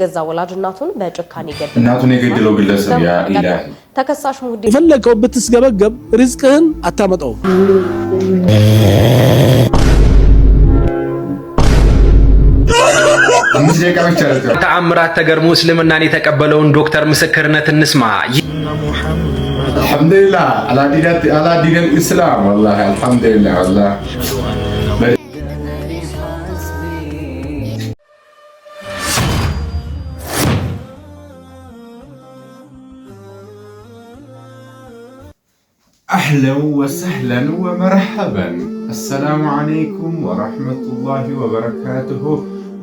ገዛ ወላጅ እናቱን በጭካኔ ገደለ። እናቱን የገደለው ግለሰብ ያ ኢላሂ ተከሳሽ ሙዲ የፈለከው ብትስገበገብ ሪዝቅህን አታመጣው። ተአምራት ተገርሞ እስልምናን የተቀበለውን ዶክተር ምስክርነት እንስማ። አልሐምዱሊላህ አላ ዲን ኢስላም والله አልሐምዱሊላህ والله أهلا وسهلا ومرحبا السلام عليكم ورحمة الله وبركاته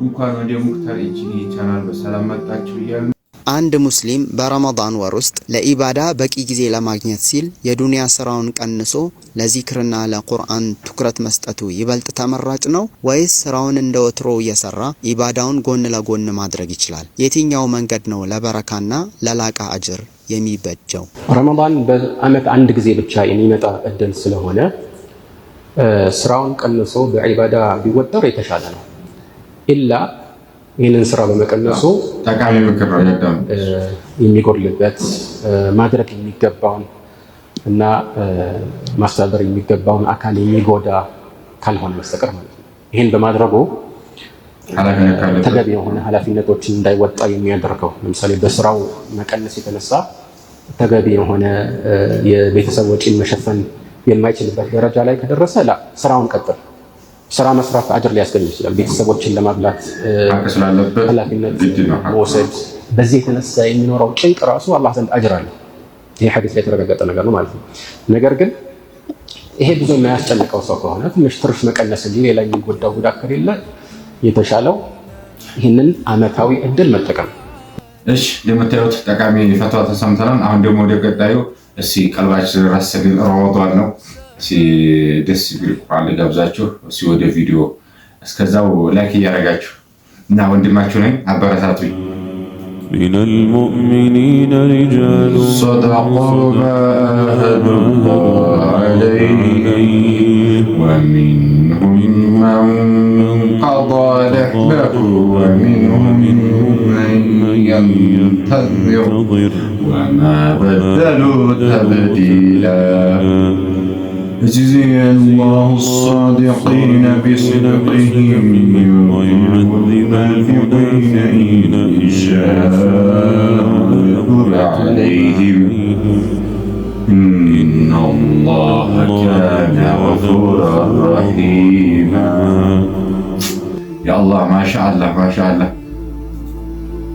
እንኳን ወደ ሙክታር ኢጂኒ ቻናል በሰላም መጣችሁ ይያል። አንድ ሙስሊም በረመዳን ወር ውስጥ ለኢባዳ በቂ ጊዜ ለማግኘት ሲል የዱንያ ስራውን ቀንሶ ለዚክርና ለቁርአን ትኩረት መስጠቱ ይበልጥ ተመራጭ ነው ወይስ ስራውን እንደወትሮ እየሰራ ኢባዳውን ጎን ለጎን ማድረግ ይችላል? የትኛው መንገድ ነው ለበረካና ለላቃ አጅር የሚበጀው? ረመዳን በአመት አንድ ጊዜ ብቻ የሚመጣ እድል ስለሆነ ስራውን ቀንሶ በኢባዳ ቢወጠር የተሻለ ነው። ኢላ ይህንን ስራ በመቀነሱ ጠቃሚ ምክር ነው ያዳም የሚጎልበት ማድረግ የሚገባውን እና ማስተዳደር የሚገባውን አካል የሚጎዳ ካልሆነ በስተቀር ማለት ነው። ይህን በማድረጉ ተገቢ የሆነ ኃላፊነቶችን እንዳይወጣ የሚያደርገው ለምሳሌ በስራው መቀነስ የተነሳ ተገቢ የሆነ የቤተሰብ ወጪን መሸፈን የማይችልበት ደረጃ ላይ ከደረሰ ስራውን ቀጥል። ስራ መስራት አጅር ሊያስገኝ ይችላል። ቤተሰቦችን ለማብላት ኃላፊነት መውሰድ በዚህ የተነሳ የሚኖረው ጭንቅ ራሱ አላህ ዘንድ አጅር አለው። ይሄ ሐዲስ ላይ የተረጋገጠ ነገር ነው ማለት ነው። ነገር ግን ይሄ ብዙ የማያስጨንቀው ሰው ከሆነ ትንሽ ትርፍ መቀነስ እንጂ ሌላ የሚጎዳው ጉዳት ከሌለ የተሻለው ይህንን አመታዊ እድል መጠቀም። እሺ እንደምታዩት ጠቃሚ ፈትዋ ተሰምተናል። አሁን ደግሞ ወደ ቀጣዩ እስኪ ቀልባችን ራስን ረመዳን ነው ደስ ቢል ቃል ጋብዛችሁ ወደ ቪዲዮ እስከዛው ላይክ እያደረጋችሁ እና ወንድማችሁ ነኝ አበረታቱኝ። من المؤمنين رجال صدقوا ما عاهدوا الله عليه ومنهم من قضى نحبه ومنهم من ينتظر وما بدلوا تبديلا يجزي الله الصادقين بصدقهم ويعذب المنافقين إن شاء ويتوب عليهم إن الله كان غفورا رحيما. يا الله ما شاء الله ما شاء الله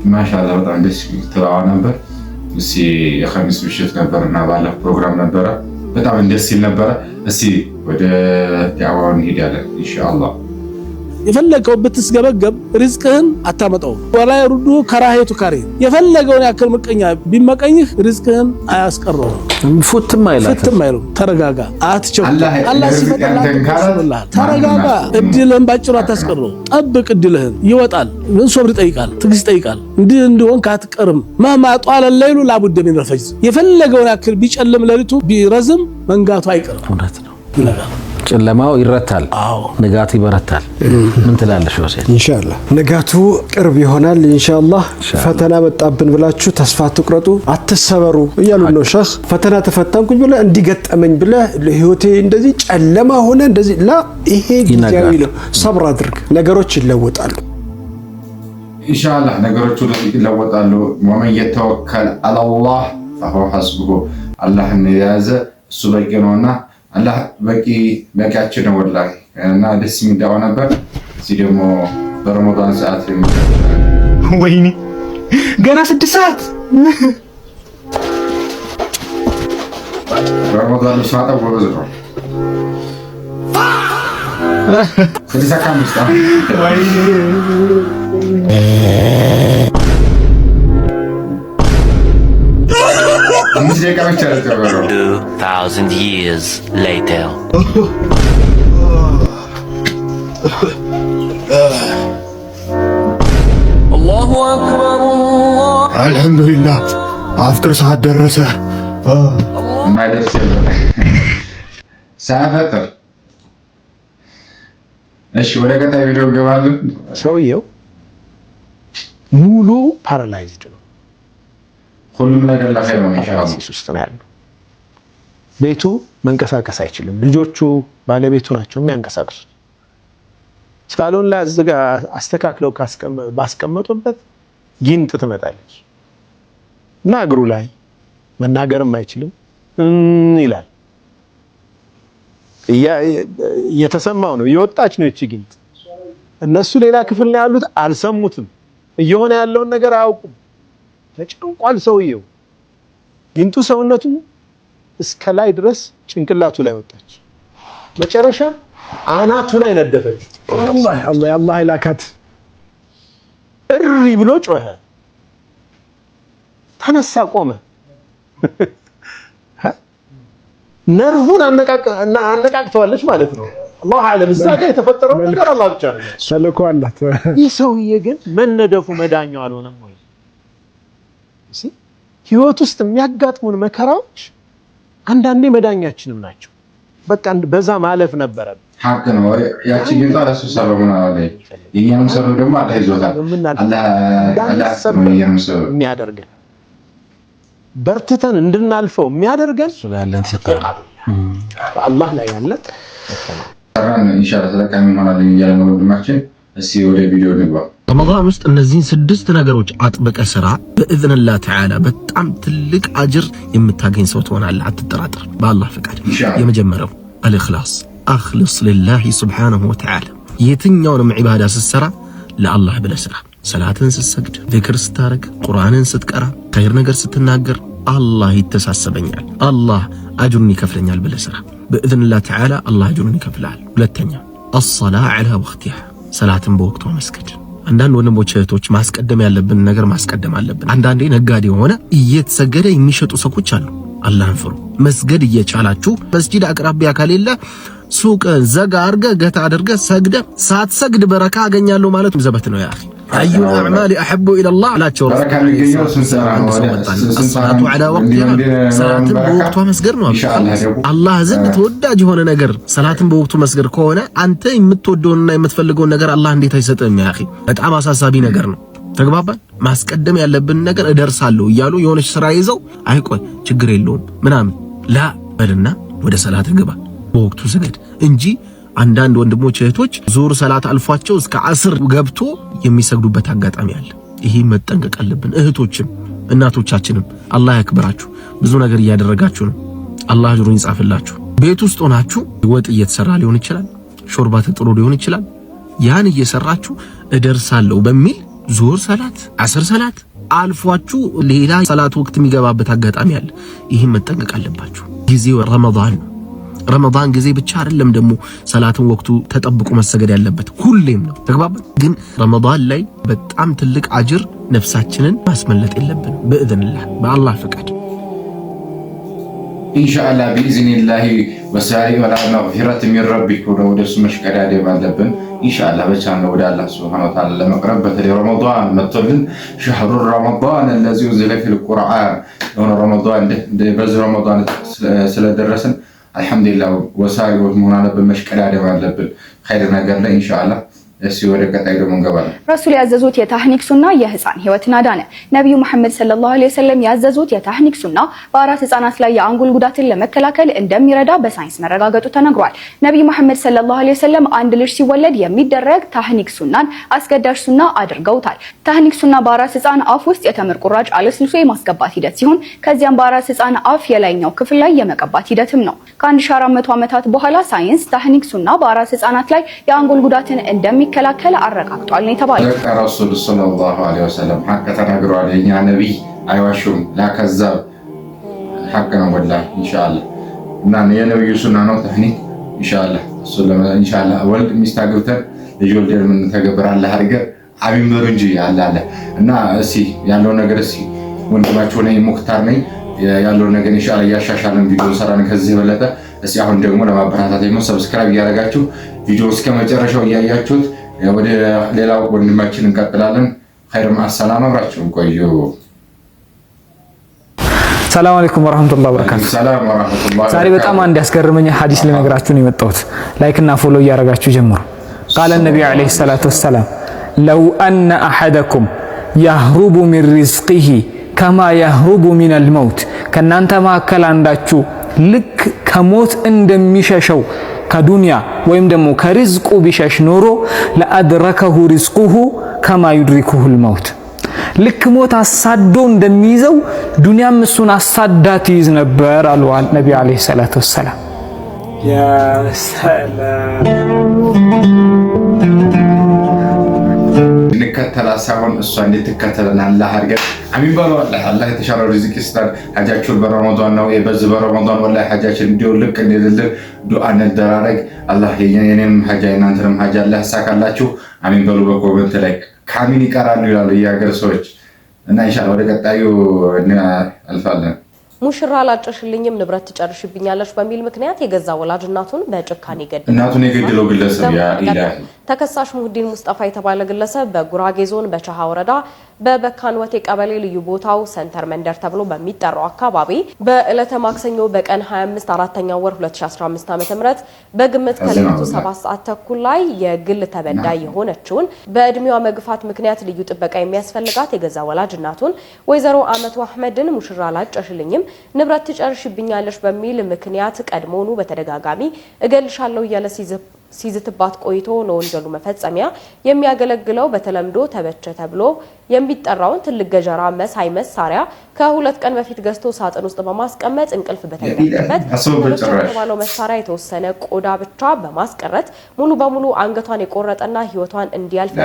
ما شاء الله በጣም ደስ ትላዋ ነበር። የኸሚስ ምሽት ነበርና ባለፈው ፕሮግራም ነበረ በጣም ደስ ይል ነበር። እስቲ ወደ ዳዕዋው እንሄዳለን ኢንሻአላህ። የፈለከው ብትስገበገብ ሪዝቅህን አታመጣው። ወላ ይሩዱ ከራሄቱ ካሪ የፈለገውን ያክል ምቀኛ ቢመቀኝህ ሪዝቅህን አያስቀረው። ፉትም አይላትም። ተረጋጋ፣ አትቸኩል። አላህ ሲፈቅድልህ ተረጋጋ። እድልህን ባጭሩ አታስቀረው። ጠብቅ፣ እድልህን ይወጣል። ምን ሶብር ይጠይቃል፣ ትግስት ይጠይቃል። እንዲሆን ካትቀርም መህማ ጧለ ሌሉ ላቡደ ሚን ረፈጅ የፈለገውን ያክል ቢጨልም ለሊቱ ቢረዝም መንጋቱ አይቀርም። እውነት ነው። ጨለማው ይረታል፣ ንጋቱ ይበረታል። ምን ትላለሽ ወሰን? ኢንሻአላህ ንጋቱ ቅርብ ይሆናል ኢንሻአላህ። ፈተና መጣብን ብላችሁ ተስፋ አትቁረጡ፣ አትሰበሩ እያሉ ነው ሼህ። ፈተና ተፈተንኩኝ ብለህ እንዲገጠመኝ ብለህ ለህይወቴ እንደዚህ ጨለማ ሆነ እንደዚህ ላ ይሄ ጊዜያዊ ነው። ሰብር አድርግ፣ ነገሮች ይለወጣሉ ኢንሻአላህ። ነገሮች ይለወጣሉ። ወመን የተወከል አለላህ ፈሁ ሐስቡሁ አላህን የያዘ እሱ በቂ ነውና አላህ በቂያችን ነው ወላሂ። እና ደስ የሚዳው ነበር። እዚህ ደግሞ በረመዳን ሰዓት ወይኔ ገና 6 ሰዓት በረመዳን ሰዓት ወበዝ ነው 65 ወይኔ 2000 years later. الله أكبر الحمد لله أفطر ساعة درسة ما درس ساعة فطر እሺ ወደ ቀጣይ ቪዲዮ ገባለን። ሰውየው ሙሉ ፓራላይዝድ ነው። ሁሉም ነገር ለኸይር ነው ኢንሻአላህ። ውስጥ ነው ያለው። ቤቱ መንቀሳቀስ አይችልም። ልጆቹ ባለቤቱ ናቸው የሚያንቀሳቅሱት። ሳሎን ላይ አስተካክለው ባስቀመጡበት ጊንጥ ትመጣለች እና እግሩ ላይ መናገርም አይችልም ይላል። እየተሰማው ነው። እየወጣች ነው እቺ ጊንጥ። እነሱ ሌላ ክፍል ነው ያሉት፣ አልሰሙትም። እየሆነ ያለውን ነገር አያውቁም። ተጨንቋል ሰውየው። ጊንጡ ሰውነቱ እስከ ላይ ድረስ ጭንቅላቱ ላይ ወጣች። መጨረሻ አናቱ ላይ ነደፈች። አላህ ይላካት። እሪ ብሎ ጮኸ። ተነሳ፣ ቆመ። ነርቡን አነቃቅተዋለች ማለት ነው። አላህ አለም። እዛ ጋር የተፈጠረው ነገር አላህ ብቻ ነው። ሰለኮ አላት። ይህ ሰውዬ ግን መነደፉ መዳኛው አልሆነም ወይ? ህይወት ውስጥ የሚያጋጥሙን መከራዎች አንዳንዴ መዳኛችንም ናቸው። በቃ በዛ ማለፍ ነበረብን። ሐቅ ነው። ያቺ ግን ታረሱ ሰበቡን አለ። የኛም ሰበብ ደግሞ አላህ ይዞታል። አላህ የሚያደርገን በርትተን እንድናልፈው የሚያደርገን በአላህ ላይ ያለ ኢንሻአላህ ተጠቃሚ እንሆናለን እያለን ወንድማችን። እስኪ ወደ ቪዲዮ ንግባ። ረመዳን ውስጥ እነዚህን 6 ነገሮች አጥብቀ ስራ በኢዝንላህ ተዓላ በጣም ትልቅ አጅር የምታገኝ ሰው ትሆናለህ። አትጠራጠር፣ በአላህ ፈቃድ። የመጀመሪያው አልኢኽላስ፣ አኽልስ ሊላሂ ሱብሓነሁ ወተዓላ። የትኛውንም ዒባዳ ስትሰራ ለአላህ ብለህ ስራ። ሰላትን ስትሰግድ፣ ዚክር ስታረግ፣ ቁርአንን ስትቀራ፣ ኸይር ነገር ስትናገር አላህ ይተሳሰበኛል፣ አላህ አጅሩን ይከፍለኛል ብለህ ስራ። በኢዝንላህ ተዓላ አላህ አጅሩን ይከፍላል። ሁለተኛ አስሰላህ ዐላ ወቅቲሃ፣ ሰላትን በወቅቷ መስገድ። አንዳንድ ወንድሞች እህቶች ማስቀደም ያለብን ነገር ማስቀደም አለብን። አንዳንዴ ነጋዴ ሆነ እየተሰገደ የሚሸጡ ሰዎች አሉ። አላህን ፍሩ። መስገድ እየቻላችሁ መስጂድ አቅራቢያ ከሌለ ሱቅ ዘጋ አድርገህ ገታ አድርገህ ሰግደ ሳትሰግድ በረካ አገኛለሁ ማለት ዘበት ነው። ያ አኺ አዩ አዕማሊ አሐቡ ኢለላህ አላቸው። ሰላቱ ዐላ ወቅቲሃ፣ ሰላትን በወቅቷ መስገድ ነው። አላህ ዘንድ ተወዳጅ የሆነ ነገር ሰላትን በወቅቱ መስገድ ከሆነ አንተ የምትወደውንና የምትፈልገውን ነገር አላህ እንዴት አይሰጥም? ያ አኺ በጣም አሳሳቢ ነገር ነው። ተግባባን? ማስቀደም ያለብን ነገር እደርሳለሁ እያሉ የሆነች ስራ ይዘው አይቆይ ችግር የለውም ምናምን ላ በልና ወደ ሰላት ግባ፣ በወቅቱ ስገድ እንጂ አንዳንድ ወንድሞች እህቶች ዙር ሰላት አልፏቸው እስከ አስር ገብቶ የሚሰግዱበት አጋጣሚ አለ። ይሄ መጠንቀቅ አለብን። እህቶችም እናቶቻችንም አላህ ያክብራችሁ። ብዙ ነገር እያደረጋችሁ ነው። አላህ አጅሩን ይጻፍላችሁ። ቤት ውስጥ ሆናችሁ ወጥ እየተሰራ ሊሆን ይችላል፣ ሾርባ ተጥሎ ሊሆን ይችላል። ያን እየሰራችሁ እደርሳለሁ በሚል ዙር ሰላት፣ አስር ሰላት አልፏችሁ ሌላ ሰላት ወቅት የሚገባበት አጋጣሚ አለ። ይሄን መጠንቀቅ አለባችሁ። ጊዜው ረመዳን ነው። ረመዳን ጊዜ ብቻ አይደለም ደግሞ ሰላትን ወቅቱ ተጠብቆ መሰገድ ያለበት ሁሌም ነው። ተግባባን? ግን ረመዳን ላይ በጣም ትልቅ አጅር ነፍሳችንን ማስመለጥ የለብንም። በኢዝንላህ በአላህ ፈቃድ ኢንሻአላህ ቢኢዝኒላህ ወሳሪ ወላ መግፊረት ሚን ረቢክ ወደሱ መሽቀዳደም አለብን። ኢንሻአላህ በቻልነው ወደ አላህ ሱብሓነሁ ወተዓላ ለመቅረብ በተለይ ረመዳን መጥቶልን ሸህሩ ረመዳን الذي أنزل فيه القرآن የሆነ ረመዳን በዚህ ረመዳን ስለደረሰን አልሐምዱሊላህ ወሳሪዎች መሆን አለብን፣ መሽቀዳደም አለብን ኸይር ነገር ላይ ኢንሻአላህ። እሺ ወደ ቀጣይ ደግሞ እንገባለን። ረሱል ያዘዙት የታህኒክ ሱና የህፃን ህይወትን አዳነ። ነብዩ መሐመድ ሰለላሁ ዐለይሂ ወሰለም ያዘዙት የታህኒክ ሱና በአራት ህፃናት ላይ የአንጎል ጉዳትን ለመከላከል እንደሚረዳ በሳይንስ መረጋገጡ ተነግሯል። ነብዩ መሐመድ ሰለላሁ ዐለይሂ ወሰለም አንድ ልጅ ሲወለድ የሚደረግ ታህኒክ ሱናን አስገዳጅ ሱና አድርገውታል። ታህኒክ ሱና በአራስ ህፃን አፍ ውስጥ የተምር ቁራጭ አለስልሶ የማስገባት ሂደት ሲሆን ከዚያም በአራስ ህፃን አፍ የላይኛው ክፍል ላይ የመቀባት ሂደትም ነው። ከ1400 ዓመታት በኋላ ሳይንስ ታህኒክ ሱና በአራስ ህፃናት ላይ የአንጎል ጉዳትን እንደሚከላከል አረጋግጧል ነው የተባለው። ረሱል ሰለላሁ ዐለይሂ ወሰለም ሐቅ ተናግረዋል። የኛ ነብይ አይዋሹም፣ ላከዛብ ሐቅ ነው ወላሂ ኢንሻአላህ። እና የነብዩ ሱና ነው ታህኒክ ኢንሻአላህ። ኢንሻአላህ ወልድ ሚስት አግብተን ልጅ ወልደን ምን ተገብራለህ አድርገህ አሚን በሉ እንጂ አላለ። እና እሺ ያለው ነገር እሺ ወንድማችሁ ነኝ ሙክታር ነኝ ያለው ነገር ኢንሻአላህ ያሻሻለን ቪዲዮ ሰራን ከዚህ በለጠ። እሺ አሁን ደግሞ ለማበረታታት ደግሞ ሰብስክራይብ ያደረጋችሁ ቪዲዮ እስከ መጨረሻው እያያችሁት ወደ ሌላው ወንድማችን እንቀጥላለን። ኸይር ማሰላም አብራችሁን ቆዩ። ሰላም አለይኩም ወራህመቱላሂ ወበረካቱ። ሰላም ወራህመቱላሂ። ዛሬ በጣም አንድ ያስገርመኝ ሐዲስ ልነግራችሁ ነው የመጣሁት። ላይክ እና ፎሎ እያደረጋችሁ ጀምሩ። ቃለ ነብዩ አለይሂ ሰላቱ ወሰላም ለው አነ አሐደኩም ያህሩቡ ሚን ሪዝቂሂ ከማ ያህሩቡ ሚነል መውት ከናንተ መካከል አንዳችሁ ልክ ከሞት እንደሚሸሸው ከዱንያ ወይም ደግሞ ከሪዝቁ ቢሸሽ ኖሮ ለአድረከሁ ሪዝቁሁ ከማ ዩድሪኩሁል መውት ልክ ሞት አሳዶ እንደሚይዘው ዱንያም እሱን አሳዳ ትይዝ ነበር አሉ ነቢ አለይሂ ሰላቱ ወሰላም። ያ ሰላም እንከተላ ሳይሆን እሷ እንድትከተለን አላህ አድርገን አሚን በሉ። አላህ የተሻለ ሪዝቅ ይስጣል። ሐጃችሁን በረመዳን ነው በዚህ በረመዳን ወላሂ ሐጃችን እንዲሁ ልክ እንደልል ዱዓ እንደራረግ። አላህ የኔንም ሐጃ የእናንተንም ሐጃ አላህ ያሳካላችሁ። አሚን በሉ። በኮሜንት ላይ ካሚን ይቀራሉ ይላሉ የሀገር ሰዎች እና ኢንሻአላህ ወደ ቀጣዩ አልፋለን። ሙሽራ ላጨሽልኝም ንብረት ትጨርሽብኛለሽ በሚል ምክንያት የገዛ ወላጅ እናቱን በጭካኔ ገደለ። እናቱን የገደለው ግለሰብ ያ ኢላሂ ተከሳሽ ሙህዲን ሙስጠፋ የተባለ ግለሰብ በጉራጌ ዞን በቻሃ ወረዳ በበካን ወቴ ቀበሌ ልዩ ቦታው ሰንተር መንደር ተብሎ በሚጠራው አካባቢ በዕለተ ማክሰኞ በቀን 25 4ኛው ወር 2015 ዓ.ም በግምት ከሌሊቱ 7 ሰዓት ተኩል ላይ የግል ተበዳይ የሆነችውን በእድሜዋ መግፋት ምክንያት ልዩ ጥበቃ የሚያስፈልጋት የገዛ ወላጅ እናቱን ወይዘሮ አመቱ አህመድን ሙሽራ ላጨሽልኝም ንብረት ትጨርሽብኛለሽ በሚል ምክንያት ቀድሞኑ በተደጋጋሚ እገልሻለሁ እያለ ሲዝትባት ቆይቶ ለወንጀሉ መፈጸሚያ የሚያገለግለው በተለምዶ ተበቸ ተብሎ የሚጠራውን ትልቅ ገጀራ መሳይ መሳሪያ ከሁለት ቀን በፊት ገዝቶ ሳጥን ውስጥ በማስቀመጥ እንቅልፍ በተኛበት ባለው መሳሪያ የተወሰነ ቆዳ ብቻ በማስቀረት ሙሉ በሙሉ አንገቷን የቆረጠና ህይወቷን እንዲያልፍ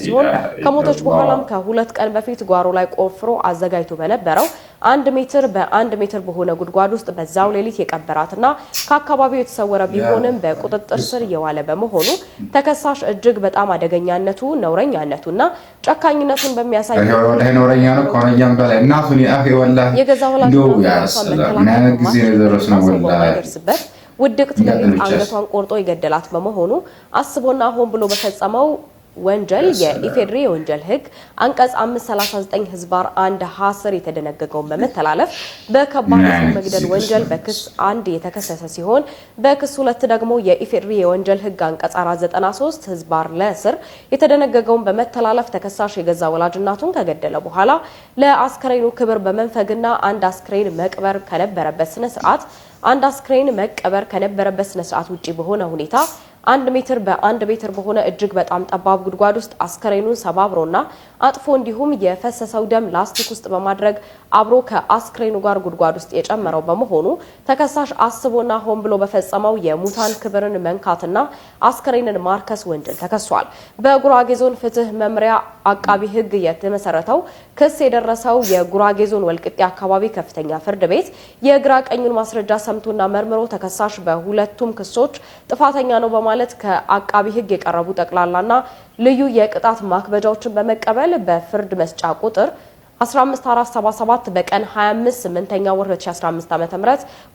ሲሆን ከሞቶች በኋላም ከሁለት ቀን በፊት ጓሮ ላይ ቆፍሮ አዘጋጅቶ በነበረው 1 ሜትር በ1 ሜትር በሆነ ጉድጓድ ውስጥ በዛው ሌሊት የቀበራትና ከአካባቢው የተሰወረ ቢሆንም በቁጥጥር ስር የዋለ በመሆኑ ተከሳሽ እጅግ በጣም አደገኛነቱ ነውረኛነቱና ጨካኝነቱን በሚያሳይ ወላሂ ነውረኛ ነው ኮረኛም በላይ እናቱን ያኺ ወላሂ የገዛ ወላጅ ምናምን ጊዜ ደረስ ነው ወላሂ ውድቅት ሌሊት አንገቷን ቆርጦ ይገደላት በመሆኑ አስቦና ሆን ብሎ በፈጸመው ወንጀል የኢፌድሪ የወንጀል ህግ አንቀጽ 539 ህዝባር 1 ሐስር የተደነገገውን በመተላለፍ በከባድ መግደል ወንጀል በክስ 1 የተከሰሰ ሲሆን በክስ 2 ደግሞ የኢፌድሪ የወንጀል ህግ አንቀጽ 493 ህዝባር ለስር የተደነገገውን በመተላለፍ ተከሳሽ የገዛ ወላጅ እናቱን ከገደለ በኋላ ለአስከሬኑ ክብር በመንፈግና አንድ አስከሬን መቅበር ከነበረበት ስነ ስርዓት ውጪ በሆነ ሁኔታ 1 ሜትር በ1 ሜትር በሆነ እጅግ በጣም ጠባብ ጉድጓድ ውስጥ አስከሬኑን ሰባብሮና አጥፎ እንዲሁም የፈሰሰው ደም ላስቲክ ውስጥ በማድረግ አብሮ ከአስከሬኑ ጋር ጉድጓድ ውስጥ የጨመረው በመሆኑ ተከሳሽ አስቦና ሆን ብሎ በፈጸመው የሙታን ክብርን መንካትና አስከሬንን ማርከስ ወንጀል ተከሷል። በጉራጌ ዞን ፍትህ መምሪያ አቃቢ ህግ የተመሰረተው ክስ የደረሰው የጉራጌ ዞን ወልቅጤ አካባቢ ከፍተኛ ፍርድ ቤት የግራ ቀኙን ማስረጃ ሰምቶና መርምሮ ተከሳሽ በሁለቱም ክሶች ጥፋተኛ ነው ማለት ከአቃቢ ህግ የቀረቡ ጠቅላላና ልዩ የቅጣት ማክበጃዎችን በመቀበል በፍርድ መስጫ ቁጥር 15477 በቀን 25 8ኛው ወር 2015 ዓ.ም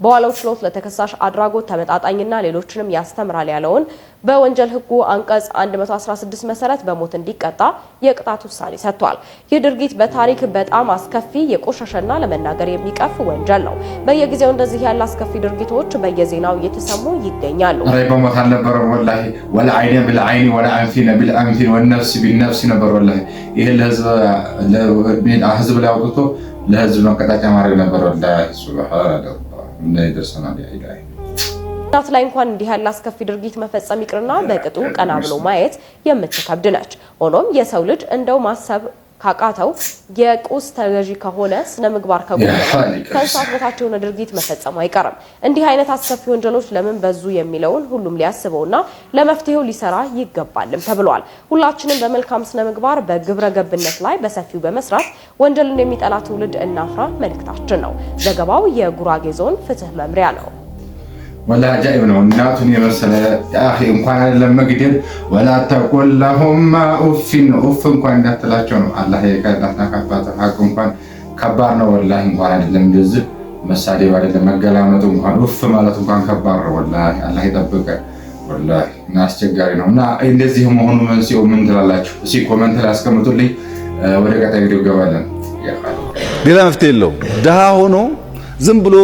በዋለው ችሎት ለተከሳሽ አድራጎት ተመጣጣኝና ሌሎችንም ያስተምራል ያለውን በወንጀል ህጉ አንቀጽ 116 መሰረት በሞት እንዲቀጣ የቅጣት ውሳኔ ሰጥቷል። ይህ ድርጊት በታሪክ በጣም አስከፊ የቆሸሸና ለመናገር የሚቀፍ ወንጀል ነው። በየጊዜው እንደዚህ ያለ አስከፊ ድርጊቶች በየዜናው እየተሰሙ ይገኛሉ። በሞት አልነበረም ወላሂ ወላ አይነ بالعين ولا አንፊነ بالانف والنفس بالنفس ነበር ወላሂ ይሄ ህዝብ ላይ አውጥቶ ለህዝብ መቀጣጫ ማድረግ ነበር ወላሂ ሱብሃንአላህ ምን ይደርሰናል ያ ኢላሂ እናት ላይ እንኳን እንዲህ ያለ አስከፊ ድርጊት መፈጸም ይቅርና በቅጡ ቀና ብሎ ማየት የምትከብድ ነች። ሆኖም የሰው ልጅ እንደው ማሰብ ካቃተው የቁስ ተገዢ ከሆነ ስነ ምግባር ከጎደለው ከእንስሳት በታች የሆነ ድርጊት መፈጸሙ አይቀርም። እንዲህ አይነት አስከፊ ወንጀሎች ለምን በዙ የሚለውን ሁሉም ሊያስበውና ለመፍትሄው ሊሰራ ይገባልም ተብሏል። ሁላችንም በመልካም ስነ ምግባር በግብረ ገብነት ላይ በሰፊው በመስራት ወንጀልን የሚጠላ ትውልድ እናፍራ መልእክታችን ነው። ዘገባው የጉራጌ ዞን ፍትህ መምሪያ ነው። ወላ አጃኢብ ነው። እናቱን የመሰለ አኺ እንኳን አይደለም መግደል ወላ ተቁል ለሁማ ኡፊን ኡፍ እንኳን እንዳትላቸው ነው። አላህ የከዳታ ካፋተ ሐቅ እንኳን ከባድ ነው ወላሂ እንኳን አይደለም እንደዚህ መሳደብ አይደለም መገላመጡ እንኳን ኡፍ ማለት እንኳን ከባድ ነው ወላሂ አላህ ይጠብቀ ወላሂ እና አስቸጋሪ ነው። እና እንደዚህ መሆኑ መንስኤው ምን ትላላችሁ? እስኪ ኮሜንት ላይ አስቀምጡልኝ። ወደ ቀጣይ ቪዲዮ ገባለን። ሌላ መፍትሄ የለውም። ድሃ ሆኖ ዝም ብሎ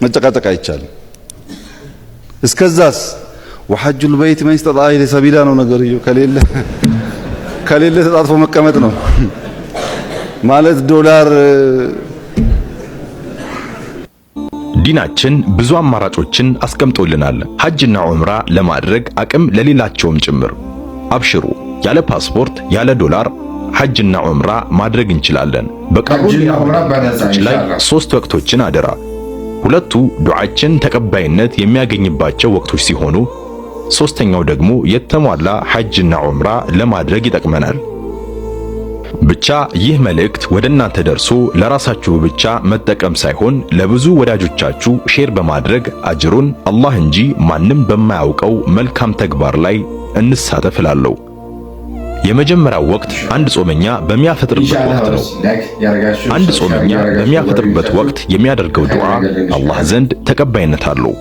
መጨቃጨቅ አይቻልም። እስከዛስ ወሐጁል በይት መን ኢስጠጣዐ ኢለይሂ ሰቢላ ነው ነገርየው። ከሌለ ተጣጥፎ መቀመጥ ነው። ማለት ዶላር ዲናችን ብዙ አማራጮችን አስቀምጦልናል። ሐጅና ዑምራ ለማድረግ አቅም ለሌላቸውም ጭምር አብሽሩ፣ ያለ ፓስፖርት ያለ ዶላር ሐጅና ዑምራ ማድረግ እንችላለን። በቀሩን ላይ 3 ወቅቶችን አደራ። ሁለቱ ዱዓችን ተቀባይነት የሚያገኝባቸው ወቅቶች ሲሆኑ ሶስተኛው ደግሞ የተሟላ ሐጅና ዑምራ ለማድረግ ይጠቅመናል። ብቻ ይህ መልእክት ወደ እናንተ ደርሶ ለራሳችሁ ብቻ መጠቀም ሳይሆን ለብዙ ወዳጆቻችሁ ሼር በማድረግ አጅሩን አላህ እንጂ ማንም በማያውቀው መልካም ተግባር ላይ እንሳተፍ እላለሁ። የመጀመሪያው ወቅት አንድ ጾመኛ በሚያፈጥርበት ወቅት ነው። አንድ ጾመኛ በሚያፈጥርበት ወቅት የሚያደርገው ዱዓ አላህ ዘንድ ተቀባይነት አለው።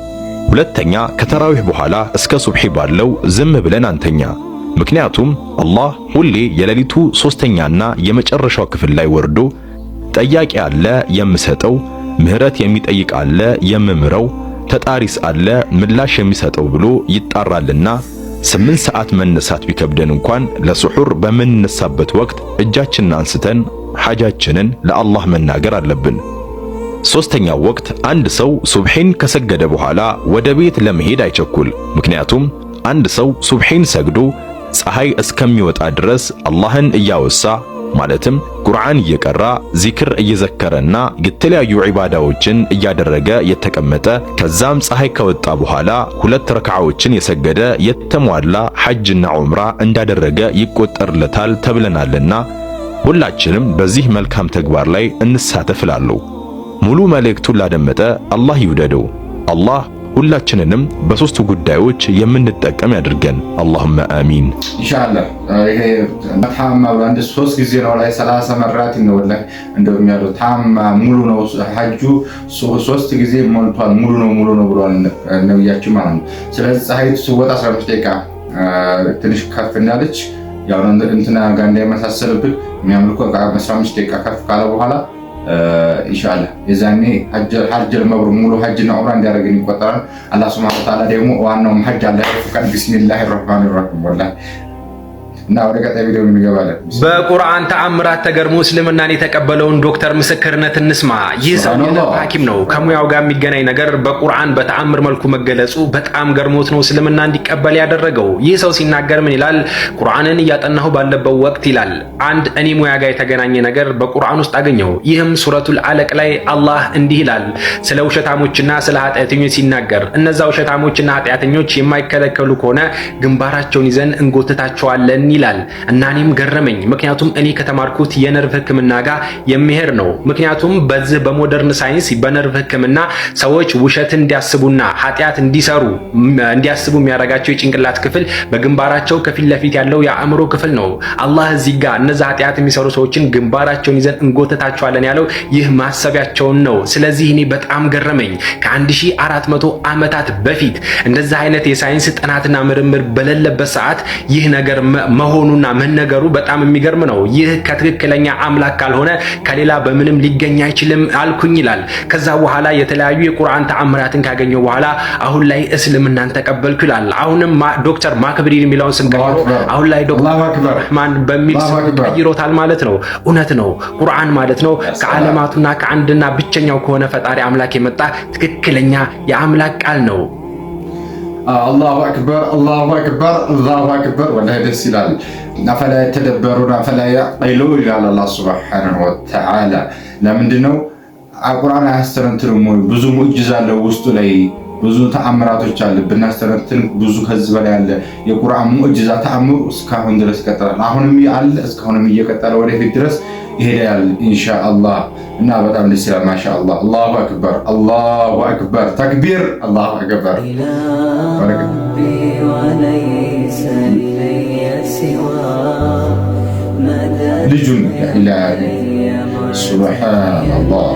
ሁለተኛ ከተራዊህ በኋላ እስከ ሱብሒ ባለው ዝም ብለን አንተኛ። ምክንያቱም አላህ ሁሌ የሌሊቱ 3ኛና የመጨረሻው ክፍል ላይ ወርዶ ጠያቂ አለ የምሰጠው፣ ምህረት የሚጠይቅ አለ የምምረው፣ ተጣሪስ አለ ምላሽ የሚሰጠው ብሎ ይጣራልና 8 ሰዓት መነሳት ቢከብደን እንኳን ለሱሑር በምንነሳበት ወቅት እጃችንን አንስተን ሐጃችንን ለአላህ መናገር አለብን። ሶስተኛው ወቅት አንድ ሰው ሱብሒን ከሰገደ በኋላ ወደ ቤት ለመሄድ አይቸኩል። ምክንያቱም አንድ ሰው ሱብሒን ሰግዶ ፀሐይ እስከሚወጣ ድረስ አላህን እያወሳ ማለትም ቁርአን እየቀራ ዚክር እየዘከረና የተለያዩ ዒባዳዎችን እያደረገ የተቀመጠ ከዛም ፀሐይ ከወጣ በኋላ 2 ረክዓዎችን የሰገደ የተሟላ ሐጅና ዑምራ እንዳደረገ ይቆጠርለታል ተብለናልና ሁላችንም በዚህ መልካም ተግባር ላይ እንሳተፍላለሁ። ሙሉ መልእክቱን ላደመጠ አላህ ይውደደው። አላህ ሁላችንንም በሶስቱ ጉዳዮች የምንጠቀም ያድርገን። አላሁመ አሚን። ኢንሻአላህ ይሄ ታማ ባንድ 3 ጊዜ ነው ላይ 30 መራት ነው ወላሂ እንደውም ያለው ታማ ሙሉ ነው ሐጁ 3 ጊዜ ሞልቷል ሙሉ ነው ብሏል ነብያችን ማለት ነው። ስለዚህ ፀሐይ ሲወጣ 15 ደቂቃ ትንሽ ከፍ እንዳለች ያው እንትና ጋር እንዳይመሳሰልብን የሚያምልኮ 15 ደቂቃ ከፍ ካለ በኋላ ኢንሻአላህ የዛኔ ሐጅል መብሩር ሙሉ ሐጅና ዑምራ እንዲያደርግን ይቆጠራል። አላህ ሱብሓነሁ ወተዓላ ደግሞ ዋናው ሐጅ አለ ፈቃድ ቢስሚላሂር ረህማኒር ረሂም ወላሂ እና ወደ ቀጣይ ቪዲዮ እንገባለን። በቁርአን ተአምራት ተገርሞ እስልምናን የተቀበለውን ዶክተር ምስክርነት እንስማ። ይህ ሰው የልብ ሐኪም ነው። ከሙያው ጋር የሚገናኝ ነገር በቁርአን በተአምር መልኩ መገለጹ በጣም ገርሞት ነው እስልምና እንዲቀበል ያደረገው። ይህ ሰው ሲናገር ምን ይላል? ቁርአንን እያጠናሁ ባለበት ወቅት ይላል አንድ እኔ ሙያ ጋር የተገናኘ ነገር በቁርአን ውስጥ አገኘው። ይህም ሱረቱል አለቅ ላይ አላህ እንዲህ ይላል ስለ ውሸታሞችና ስለ ኃጢአተኞች ሲናገር እነዛ ውሸታሞችና ኃጢአተኞች የማይከለከሉ ከሆነ ግንባራቸውን ይዘን እንጎትታቸዋለን ይላል። እና እኔም ገረመኝ። ምክንያቱም እኔ ከተማርኩት የነርቭ ህክምና ጋር የሚሄድ ነው። ምክንያቱም በዚህ በሞደርን ሳይንስ በነርቭ ህክምና ሰዎች ውሸት እንዲያስቡና ኃጢአት እንዲያስቡ የሚያደርጋቸው የጭንቅላት ክፍል በግንባራቸው ከፊት ለፊት ያለው የአእምሮ ክፍል ነው። አላህ እዚህ ጋር እነዛ ኃጢአት የሚሰሩ ሰዎችን ግንባራቸውን ይዘን እንጎትታቸዋለን ያለው ይህ ማሰቢያቸውን ነው። ስለዚህ እኔ በጣም ገረመኝ። ከ1400 ዓመታት በፊት እንደዛ አይነት የሳይንስ ጥናትና ምርምር በሌለበት ሰዓት ይህ ነገር መሆኑና መነገሩ በጣም የሚገርም ነው። ይህ ከትክክለኛ አምላክ ካልሆነ ከሌላ በምንም ሊገኝ አይችልም አልኩኝ ይላል። ከዛ በኋላ የተለያዩ የቁርአን ተአምራትን ካገኘው በኋላ አሁን ላይ እስልምናን ተቀበልኩ ይላል። አሁንም ዶክተር ማክብሪን የሚለውን ስም ቀይሮ አሁን ላይ ዶክተር ረህማን በሚል ስም ቀይሮታል ማለት ነው። እውነት ነው። ቁርአን ማለት ነው ከዓለማቱና ከአንድና ብቸኛው ከሆነ ፈጣሪ አምላክ የመጣ ትክክለኛ የአምላክ ቃል ነው። አላሁ አክበር አላሁ አክበር አላሁ አክበር ወላሂ ደስ ይላል። አፈላ የተደበሩን አፈላ ያቂሉ ይላል አላህ ሱብሓነሁ ወተዓላ። ለምንድነው ቁርአን አያስተነትንም? ብዙ ሙዕጂዛ አለው ውስጡ ላይ ብዙ ተአምራቶች አለ። ብናስተነትን ብዙ ከዚህ በላይ አለ። የቁርአን ሙዕጂዛ ተአምሩ እስካሁን ድረስ ይቀጥላል። አሁንም አለ፣ እስካሁንም እየቀጠለ ወደፊት ድረስ ይሄዳል ኢንሻአላህ። እና በጣም ደስ ይላል። ማሻአላህ አላሁ አክበር አላሁ አክበር ተክቢር አላሁ አክበር ልጁን ኢላሂ ሱብሃንአላህ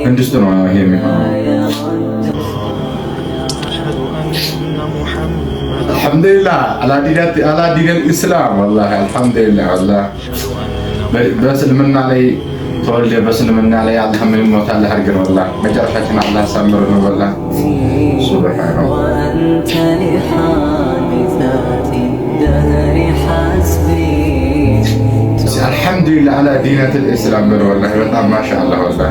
እንድስት ነው ይሄ የሚሆነው። አልሐምዱሊላህ አላ ዲነል ኢስላም ወላሂ አልሐምዱሊላህ ወላሂ በእስልምና ላይ ተወልደ በእስልምና ላይ አላህ ምን ሞት አላህ አድርገን ወላሂ መጨረሻችን አላህ ያሳምረን ወላሂ ሱብሃንአላህ አልሐምዱሊላህ አላ ዲነቱል ኢስላም በለው። ወላሂ በጣም ማሻአላህ ወላሂ